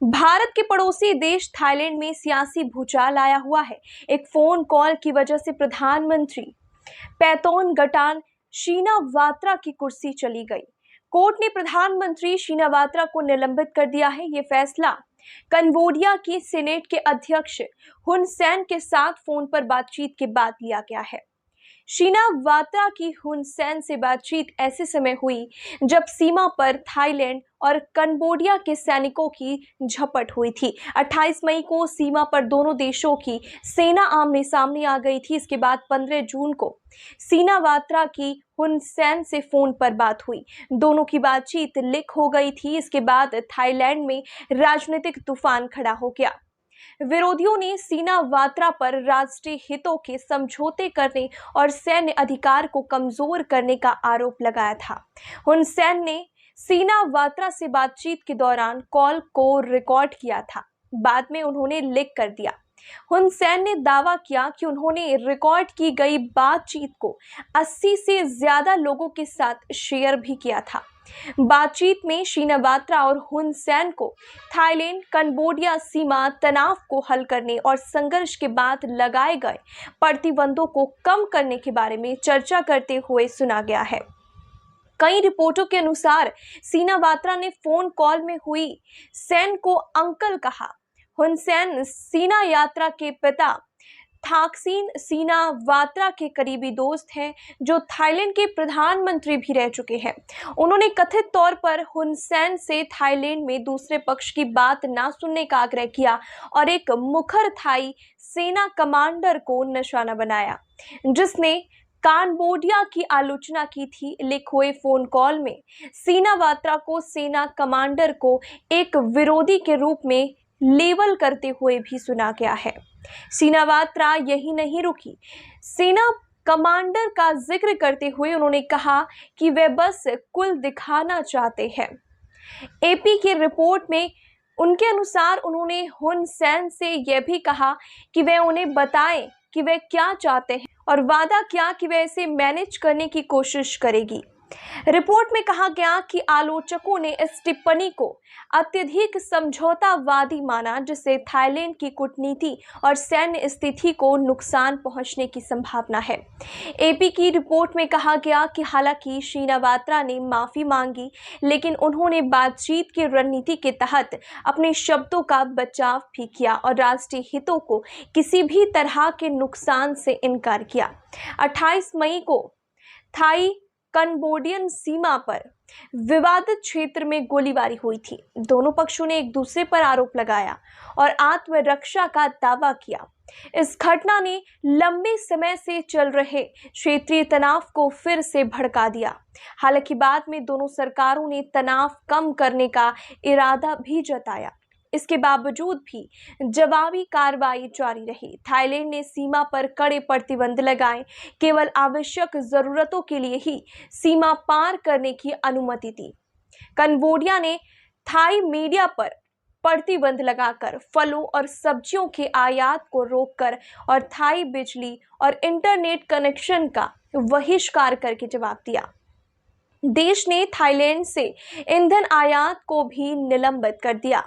भारत के पड़ोसी देश थाईलैंड में सियासी भूचाल आया हुआ है। एक फोन कॉल की वजह से प्रधानमंत्री पैतोनगटान शिनावात्रा की कुर्सी चली गई। कोर्ट ने प्रधानमंत्री शिनावात्रा को निलंबित कर दिया है। ये फैसला कंबोडिया की सीनेट के अध्यक्ष हुन सेन के साथ फोन पर बातचीत के बाद लिया गया है। शिनावात्रा की हुन सेन से बातचीत ऐसे समय हुई जब सीमा पर थाईलैंड और कंबोडिया के सैनिकों की झपट हुई थी। 28 मई को सीमा पर दोनों देशों की सेना आमने सामने आ गई थी। इसके बाद 15 जून को शिनावात्रा की हुन सेन से फोन पर बात हुई। दोनों की बातचीत लीक हो गई थी। इसके बाद थाईलैंड में राजनीतिक तूफान खड़ा हो गया। विरोधियों ने शिनावात्रा पर राष्ट्रीय हितों के समझौते करने और सैन्य अधिकार को कमजोर करने का आरोप लगाया था। हुन सेन ने शिनावात्रा से बातचीत के दौरान कॉल को रिकॉर्ड किया था। बाद में उन्होंने लीक कर दिया। हुन सेन ने दावा किया कि उन्होंने रिकॉर्ड की गई बातचीत को 80 से ज्यादा लोगों के साथ शेयर भी किया था। बातचीत में शिनावात्रा और हुन सेन को थाईलैंड कंबोडिया सीमा तनाव को हल करने और संघर्ष के बाद लगाए गए प्रतिबंधों को कम करने के बारे में चर्चा करते हुए सुना गया है। कई रिपोर्टों के अनुसार शिनावात्रा ने फोन कॉल में हुई सेन को अंकल कहा। हुन सेन शिनावात्रा के पिता थाकसीन शिनावात्रा के करीबी दोस्त हैं, जो थाईलैंड के प्रधानमंत्री भी रह चुके हैं। उन्होंने कथित तौर पर हुन सेन से थाईलैंड में दूसरे पक्ष की बात ना सुनने का आग्रह किया और एक मुखर थाई सेना कमांडर को निशाना बनाया, जिसने कंबोडिया की आलोचना की थी। लीक हुए फोन कॉल में शिनावात्रा को सेना कमांडर को एक विरोधी के रूप में लेबल करते हुए भी सुना गया है। शिनावात्रा यही नहीं रुकी। सेना कमांडर का जिक्र करते हुए उन्होंने कहा कि वे बस कुल दिखाना चाहते हैं। एपी की रिपोर्ट में उनके अनुसार उन्होंने हुन सेन से यह भी कहा कि वे उन्हें बताएं कि वे क्या चाहते हैं और वादा किया कि वे इसे मैनेज करने की कोशिश करेगी। रिपोर्ट में कहा गया कि आलोचकों ने इस टिप्पणी को अत्यधिक समझौतावादी माना, जिससे थाईलैंड की कूटनीति और सैन्य स्थिति को नुकसान पहुंचने की संभावना है। एपी की रिपोर्ट में कहा गया कि हालांकि शिनावात्रा ने माफी मांगी, लेकिन उन्होंने बातचीत की रणनीति के तहत अपने शब्दों का बचाव भी किया और राष्ट्रीय हितों को किसी भी तरह के नुकसान से इनकार किया। 28 मई को थाई कंबोडियन सीमा पर विवादित क्षेत्र में गोलीबारी हुई थी। दोनों पक्षों ने एक दूसरे पर आरोप लगाया और आत्मरक्षा का दावा किया। इस घटना ने लंबे समय से चल रहे क्षेत्रीय तनाव को फिर से भड़का दिया। हालांकि बाद में दोनों सरकारों ने तनाव कम करने का इरादा भी जताया। इसके बावजूद भी जवाबी कार्रवाई जारी रही। थाईलैंड ने सीमा पर कड़े प्रतिबंध लगाए, केवल आवश्यक जरूरतों के लिए ही सीमा पार करने की अनुमति दी। कंबोडिया ने थाई मीडिया पर प्रतिबंध लगाकर फलों और सब्जियों के आयात को रोककर और थाई बिजली और इंटरनेट कनेक्शन का बहिष्कार करके जवाब दिया। देश ने थाईलैंड से ईंधन आयात को भी निलंबित कर दिया।